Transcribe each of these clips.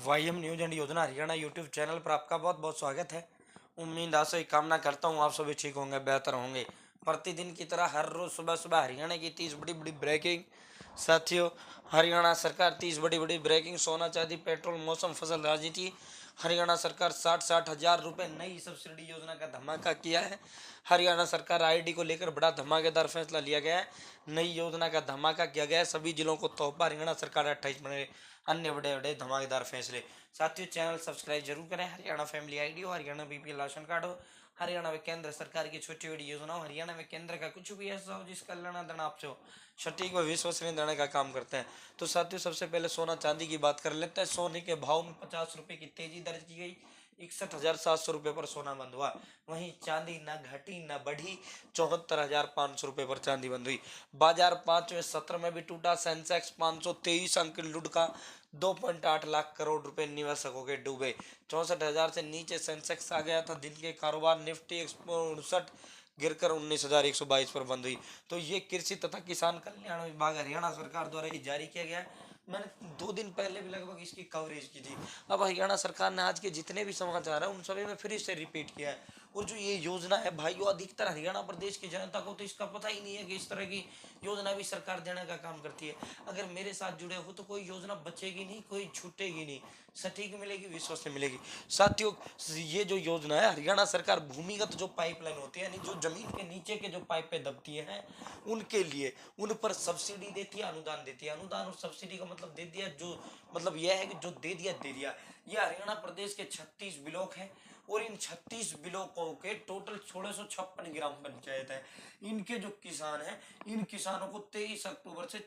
वाईएम news and योजना Haryana YouTube channel पर आपका बहुत बहुत स्वागत है। उम्मीद आशा ही कामना करता हूँ आप सभी ठीक होंगे, बेहतर होंगे। प्रतिदिन की तरह हर रोज सुबह सुबह हरियाणा की 30 बड़ी बड़ी ब्रेकिंग। साथियों, हरियाणा सरकार 30 बड़ी बड़ी ब्रेकिंग। सोना चांदी पेट्रोल मौसम फसल राजनीति। हरियाणा सरकार 60-60 हजार रुपये नई सब्सिडी योजना का धमाका किया है। हरियाणा सरकार आईडी को लेकर बड़ा धमाकेदार फैसला लिया गया है। नई योजना का धमाका किया गया है। सभी जिलों को तोहफा। हरियाणा सरकार 28 बड़े अन्य बड़े बड़े धमाकेदार फैसले। साथियों, चैनल सब्सक्राइब जरूर करें। हरियाणा फैमिली आईडी हो, हरियाणा बीपीएल राशन कार्ड हो, हरियाणा में केंद्र सरकार की छोटी बड़ी योजना हो, हरियाणा में केंद्र का कुछ भी ऐसा हो जिसका लेना देना आपसे हो, सटीक व विश्वसनीय देने का काम करते हैं। तो साथियों, सबसे पहले सोना चांदी की बात कर लेते हैं। सोने के भाव में 50 रुपए की तेजी दर्ज की गई। 61,700 रुपये पर सोना बंद हुआ। वहीं चांदी न घटी न बढ़ी। 74,500 रुपये पर चांदी बंद हुई। बाजार पांचवें सत्र में भी टूटा। सेंसेक्स 523 अंक लुढ़का। 2.8 लाख करोड़ रुपए निवेशकों के डूबे। 64,000 से नीचे सेंसेक्स आ गया था। दिन के कारोबार निफ्टी 159 गिरकर 19,122 पर बंद हुई। तो ये कृषि तथा किसान कल्याण विभाग हरियाणा सरकार द्वारा ही जारी किया गया है। मैंने 2 दिन पहले भी लगभग इसकी कवरेज की थी। अब हरियाणा सरकार ने आज के जितने भी समाचार है उन सभी में फिर से रिपीट किया है। और जो ये योजना है भाइयों, अधिकतर हरियाणा प्रदेश की जनता को तो इसका पता ही नहीं है कि इस तरह की योजना भी सरकार देने का काम करती है। अगर मेरे साथ जुड़े हो तो कोई योजना बचेगी नहीं, कोई छूटेगी नहीं, सटीक मिलेगी, विश्वसनीय मिलेगी। साथियों, ये जो योजना है, हरियाणा सरकार भूमिगत जो पाइपलाइन होती है, यानी जो जमीन के नीचे के जो पाइपें दबती हैं उनके लिए उन पर सब्सिडी देती है, अनुदान देती है। अनुदान और सब्सिडी का मतलब दे दिया, जो मतलब यह है कि जो दे दिया दे दिया। ये हरियाणा प्रदेश के 36 ब्लॉक हैं और इन 36 ब्लॉकों के टोटल 1656 ग्राम पंचायत है। इनके जो किसान हैं, इन किसानों को 23 अक्टूबर से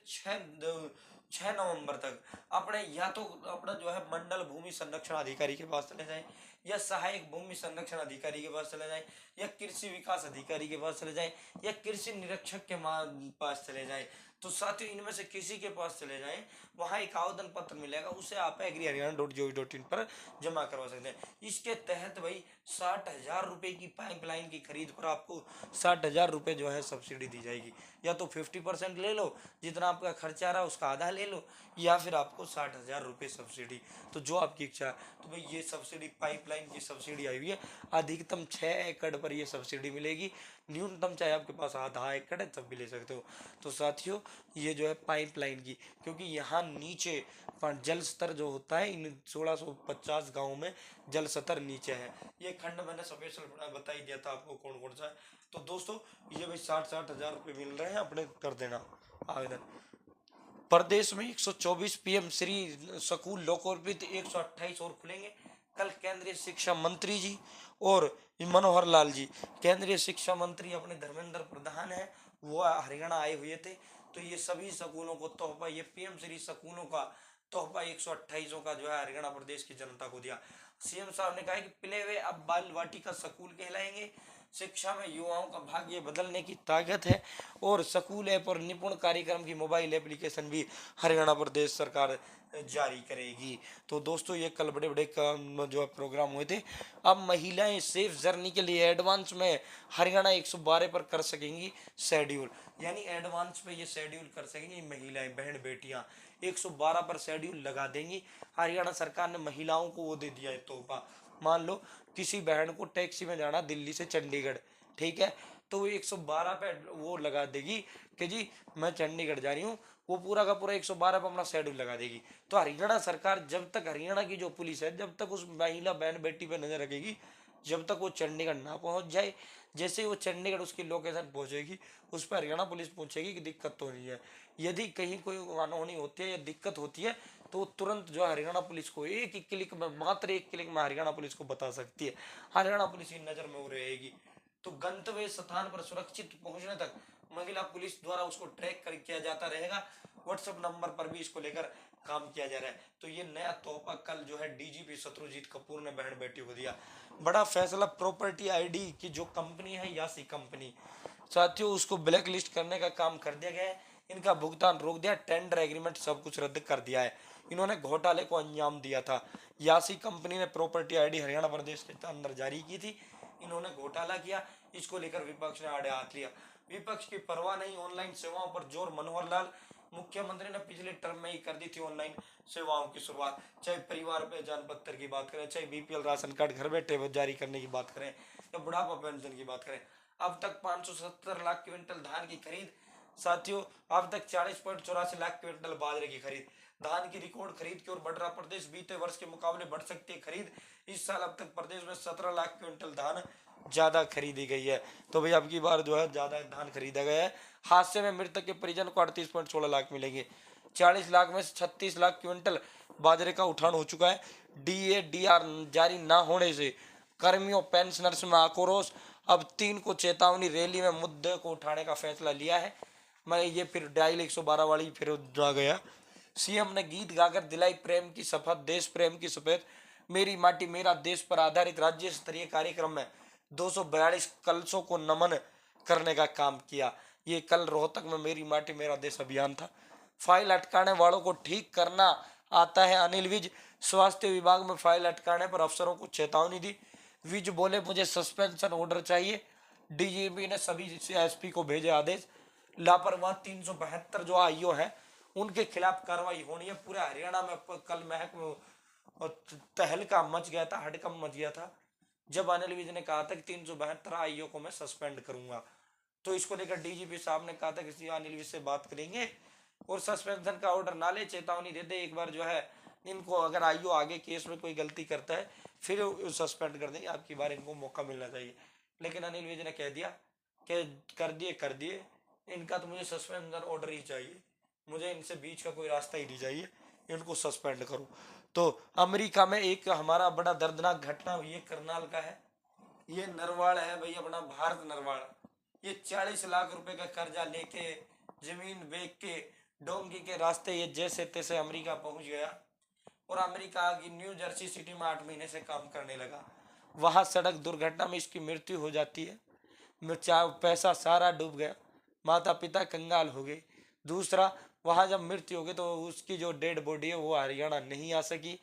6 नवंबर तक अपने या तो अपना जो है मंडल भूमि संरक्षण अधिकारी के पास चले जाएं, या सहायक भूमि संरक्षण अधिकारी के पास चले जाएं, या कृषि विकास अधिकारी के पास चले जाएं, या कृषि निरीक्षक के पास चले जाएं। तो साथियों, इनमें से किसी के पास चले जाएं, वहां एक आवेदन पत्र मिलेगा, उसे आप agriharyana.gov.in पर जमा करवा सकते हैं। इसके तहत भाई 60,000 रुपए की पाइपलाइन की खरीद पर आपको 60,000 रुपए जो है सब्सिडी दी जाएगी। या तो 50% ले लो, जितना आपका खर्चा रहा उसका आधा ले लो, या फिर आपको 60,000 रुपये सब्सिडी, तो जो आपकी इच्छा है। तो भाई ये सब्सिडी, पाइपलाइन की सब्सिडी आई हुई है। अधिकतम 6 एकड़ पर ये सब्सिडी मिलेगी। न्यूनतम चाहे आपके पास आधा एकड़ है तब भी ले सकते हो। तो साथियों, ये जो है पाइपलाइन की, क्योंकि यहाँ नीचे जल स्तर जो होता है, इन 1650 गाँव में जल स्तर नीचे है। ये खंड मैंने स्पेशल बता ही दिया था आपको कौन कौन सा है। तो दोस्तों, ये भाई 60-60 हजार रुपये मिल रहे हैं, अपने कर देना आवेदन। प्रदेश में 124 पीएम श्री स्कूल लोकार्पित, 128 और खुलेंगे। कल केंद्रीय शिक्षा मंत्री जी और मनोहर लाल जी, केंद्रीय शिक्षा मंत्री अपने धर्मेंद्र प्रधान है, वो हरियाणा आए हुए थे। तो ये सभी स्कूलों को तोहफा, ये पीएम श्री स्कूलों का तोहफा 128 का जो है हरियाणा प्रदेश की जनता को दिया। सीएम साहब ने कहा कि प्ले वे अब बाल वाटिका स्कूल कहलाएंगे। शिक्षा में युवाओं का भाग्य बदलने की ताकत है। और स्कूल ऐप और निपुण कार्यक्रम की मोबाइल एप्लीकेशन भी हरियाणा प्रदेश सरकार जारी करेगी। तो दोस्तों, ये कल बड़े बड़े जो है प्रोग्राम हुए थे। अब महिलाएं सेफ जर्नी के लिए एडवांस में हरियाणा 112 पर कर सकेंगी शेड्यूल, यानी एडवांस में ये शेड्यूल कर सकेंगी महिलाएं, बहन बेटियां 112 पर शेड्यूल लगा देंगी। हरियाणा सरकार ने महिलाओं को वो दे दिया है तोहफा। मान लो किसी बहन को टैक्सी में जाना दिल्ली से चंडीगढ़, ठीक है, तो वो 112 पे वो लगा देगी कि जी मैं चंडीगढ़ जा रही हूँ, वो पूरा का पूरा 112 पे अपना शेड्यूल लगा देगी। तो हरियाणा सरकार, जब तक हरियाणा की जो पुलिस है, जब तक उस महिला बहन बेटी पे नजर रखेगी, जब तक वो चंडीगढ़ ना पहुंच जाए। जैसे ही वो चंडीगढ़ उसकी लोकेशन पहुंचेगी, उस पर हरियाणा पुलिस पूछेगी कि दिक्कत तो नहीं है। यदि कहीं कोई अनहोनी होती है या दिक्कत होती है, तो तुरंत जो हरियाणा पुलिस को एक ही क्लिक में, मात्र एक क्लिक में हरियाणा पुलिस को बता सकती है। हरियाणा पुलिस की नजर में वो रहेगी। तो गंतव्य स्थान पर सुरक्षित पहुंचने तक महिला पुलिस द्वारा उसको ट्रैक कर किया जाता रहेगा। व्हाट्सएप नंबर पर भी इसको लेकर काम किया जा रहा है। तो ये नया तोहफा कल जो है डीजीपी शत्रुजीत कपूर ने बहन बेटियों को दिया। बड़ा फैसला, प्रॉपर्टी आईडी की जो कंपनी है, यासी कंपनी, साथियों, उसको ब्लैक लिस्ट करने का काम कर दिया गया है। इनका भुगतान रोक दिया, टेंडर एग्रीमेंट सब कुछ रद्द कर दिया है। इन्होंने घोटाले को अंजाम दिया था। यासी कंपनी ने प्रॉपर्टी आईडी हरियाणा प्रदेश के अंदर जारी की थी। इन्होंने घोटाला किया, इसको लेकर विपक्ष ने आड़े हाथ लिया। विपक्ष की परवाह नहीं, ऑनलाइन सेवाओं पर जोर, मनोहर लाल मुख्यमंत्री ने पिछले टर्म में ही कर दी थी ऑनलाइन सेवाओं की शुरुआत। चाहे परिवार पहचान पत्र की बात करें, चाहे बीपीएल राशन कार्ड घर बैठे जारी करने की बात करें, या बुढ़ापा पेंशन की बात करें। अब तक 570 लाख क्विंटल धान की खरीद। साथियों, अब तक 40.84 लाख क्विंटल बाजरे की खरीद। धान की रिकॉर्ड खरीद की ओर बढ़ रहा प्रदेश। बीते वर्ष के मुकाबले बढ़ सकती है खरीद। इस साल अब तक प्रदेश में 17 लाख क्विंटल धान ज्यादा खरीदी गई है। तो भाई अब की बार जो है ज्यादा धान खरीदा गया है। हादसे में मृतक के परिजन को 38.16 लाख मिलेंगे। 40 लाख में से 36 लाख क्विंटल बाजरे का उठान हो चुका है। डीआर जारी न होने से कर्मियों पेंशनर्स में आक्रोश। अब 3 को चेतावनी। रैली में मुद्दे को उठाने का फैसला लिया है। मैं ये फिर डायल 112 वाली फिर जा गया। सीएम ने गीत गाकर दिलाई प्रेम की शपथ, देश प्रेम की शपथ। मेरी माटी मेरा देश पर आधारित राज्य स्तरीय कार्यक्रम में 242 कलशों को नमन करने का काम किया। ये कल रोहतक में मेरी माटी मेरा देश अभियान था। फाइल अटकाने वालों को ठीक करना आता है अनिल विज। स्वास्थ्य विभाग में फाइल अटकाने पर अफसरों को चेतावनी दी। विज बोले मुझे सस्पेंशन ऑर्डर चाहिए। डीजीपी ने सभी एसपी को भेजे आदेश। लापरवाह 372 जो आईओ है उनके खिलाफ कार्रवाई होनी है। पूरे हरियाणा में कल महक तहलका मच गया था, हड़कंप मच गया था जब अनिल विज ने कहा था कि 372 आईओ को मैं सस्पेंड करूंगा। तो इसको लेकर डीजीपी साहब ने कहा था कि अनिल विज से बात करेंगे और सस्पेंशन का ऑर्डर ना ले, चेतावनी दे दे एक बार जो है इनको। अगर आईओ आगे केस में कोई गलती करता है फिर सस्पेंड कर देंगे, आपकी बार इनको मौका मिलना चाहिए। लेकिन अनिल विज ने कह दिया कि कर दिए इनका तो मुझे सस्पेंशन ऑर्डर ही चाहिए, मुझे इनसे बीच का कोई रास्ता ही नहीं चाहिए, इनको सस्पेंड करो। तो अमेरिका में एक हमारा बड़ा दर्दनाक घटना हुई है, करनाल का है। ये नरवाड़ है भाई, अपना भारत नरवाड़। ये 40 लाख रुपए का कर्जा लेके जमीन बेच के डोंगी के रास्ते ये जैसे तैसे अमेरिका पहुंच गया और अमेरिका की न्यू जर्सी सिटी में 8 महीने से काम करने लगा। वहां सड़क दुर्घटना में इसकी मृत्यु हो जाती है। पैसा सारा डूब गया, माता पिता कंगाल हो गए। दूसरा, वहां जब मृत्यु हो गई तो उसकी जो डेड बॉडी है वो हरियाणा नहीं आ सकी।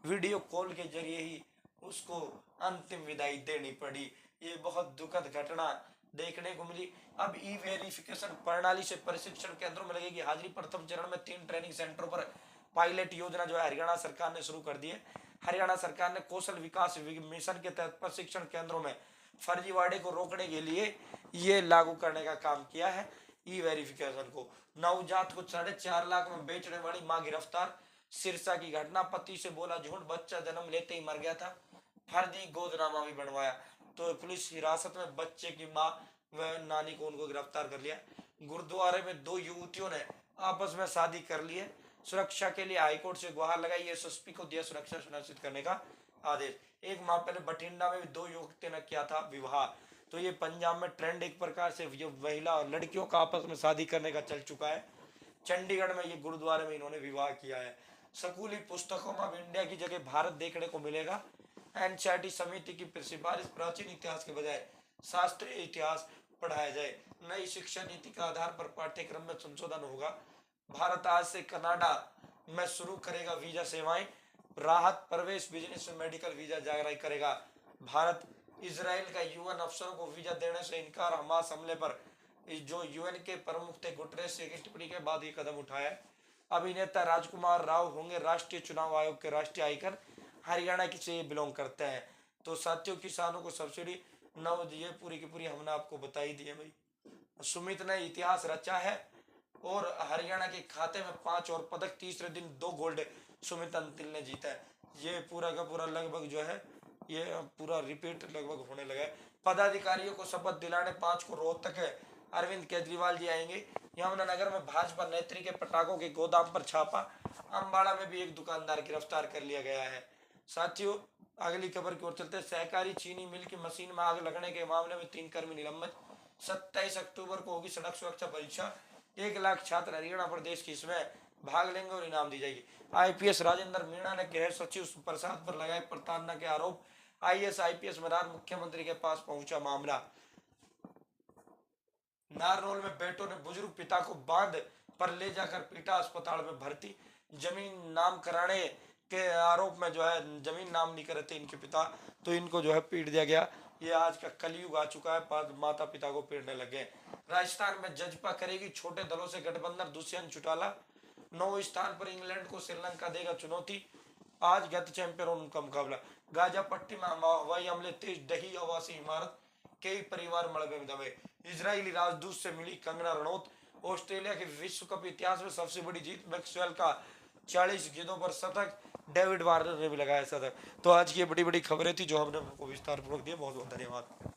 वीडियो कॉल के जरिए ही उसको अंतिम विदाई देनी पड़ी। ये बहुत दुखद घटना देखने को मिली। अब ई वेरिफिकेशन प्रणाली से प्रशिक्षण केंद्रों में लगेगी हाजिरी। प्रथम चरण में 3 ट्रेनिंग सेंटरों पर पायलट योजना जो है हरियाणा सरकार ने शुरू कर दी है। हरियाणा सरकार ने कौशल विकास मिशन के तहत प्रशिक्षण केंद्रों में फर्जीवाड़े को रोकने के लिए ये लागू करने का काम किया है ई वेरिफिकेशन को। नवजात को 4.5 लाख में बेचने वाली मां गिरफ्तार। सिरसा की घटना, पति से बोला झूठ, बच्चा जन्म लेते ही मर गया था, फर्जी गोदनामा भी बनवाया। तो पुलिस हिरासत में बच्चे की मां व नानी को उनको गिरफ्तार कर लिया। गुरुद्वारे में 2 युवतियों ने आपस में शादी कर ली है। सुरक्षा के लिए हाईकोर्ट से गुहार लगाई। एसएसपी को दिया सुरक्षा सुनिश्चित करने का आदेश। एक माह पहले बठिंडा में भी 2 युवतियों ने किया था विवाह। तो ये पंजाब में ट्रेंड एक प्रकार से महिला लड़कियों का आपस में शादी करने का चल चुका है। चंडीगढ़ में ये गुरुद्वारे में इन्होंने विवाह किया है। स्कूली पुस्तकों में अब इंडिया की जगह भारत देखने को मिलेगा। एनसीईआरटी समिति की सिफारिश प्राचीन इतिहास के बजाय शास्त्रीय इतिहास पढ़ाया जाए। नई शिक्षा नीति के आधार पर पाठ्यक्रम में संशोधन होगा। भारत आज से कनाडा में शुरू करेगा वीजा सेवाएं। राहत प्रवेश बिजनेस में मेडिकल वीजा जारी करेगा भारत। इजराइल का यूएन अफसरों को वीजा देने से इनकार। हमास हमले पर जो यूएन के प्रमुख थे गुटरेस की टिप्पणी के बाद ये कदम उठाया। अभिनेता राजकुमार राव होंगे राष्ट्रीय चुनाव आयोग के राष्ट्रीय आइकन। हरियाणा की से बिलोंग करते हैं। तो साथियों, किसानों को सब्सिडी नव ये पूरी की पूरी हमने आपको बताई दी है भाई। सुमित ने इतिहास रचा है और हरियाणा के खाते में 5 और पदक। तीसरे दिन 2 गोल्ड सुमित अंतिल ने जीता है। ये पूरा का पूरा लगभग जो है ये पूरा रिपीट लगभग होने लगा है। पदाधिकारियों को शपथ दिलाने 5 को रोहतक है अरविंद केजरीवाल जी आएंगे। यमुनानगर में भाजपा नेत्री के पटाखों के गोदाम पर छापा। अम्बाड़ा में भी एक दुकानदार गिरफ्तार कर लिया गया है। साथियों, अगली खबर की ओर चलते हैं। सहकारी चीनी मिल की मशीन में आग लगने के मामले में 3 कर्मी निलंबित। 27 अक्टूबर को होगी सड़क सुरक्षा परीक्षा। 1 लाख छात्र हरियाणा प्रदेश की इसमें भाग लेंगे और इनाम दी जाएगी। आईपीएस राजेंद्र मीणा ने गृह सचिव प्रसाद पर लगाए प्रताड़ना के आरोप। आईएएस आईपीएस में रात मुख्यमंत्री के पास पहुंचा मामला। नारनौल में बेटों ने बुजुर्ग पिता को बांध पर ले जाकर पीटा, अस्पताल में भर्ती। जमीन नाम कराने के आरोप में जो है जमीन नाम नहीं करे थे इनके पिता, तो इनको जो है पीट दिया गया। ये आज का कलयुग आ चुका है, माता पिता को पीटने लगे। राजस्थान में जजपा करेगी छोटे दलों से गठबंधन, दुष्यंत चौटाला। 9 स्थान पर इंग्लैंड को श्रीलंका देगा चुनौती, आज गत चैंपियन उनका मुकाबला। गाजा पट्टी में हवाई हमले तेज, दही आवासीय इमारत, कई परिवार मलबे में दबे। इजरायली राजदूत से मिली कंगना रनौत। ऑस्ट्रेलिया के विश्व कप इतिहास में सबसे बड़ी जीत, मैक्सवेल का 40 गेंदों पर शतक, डेविड वार्नर ने भी लगाया शतक। तो आज की बड़ी बड़ी खबरें थी जो हमने आपको विस्तार पूर्वक दिया। बहुत बहुत धन्यवाद।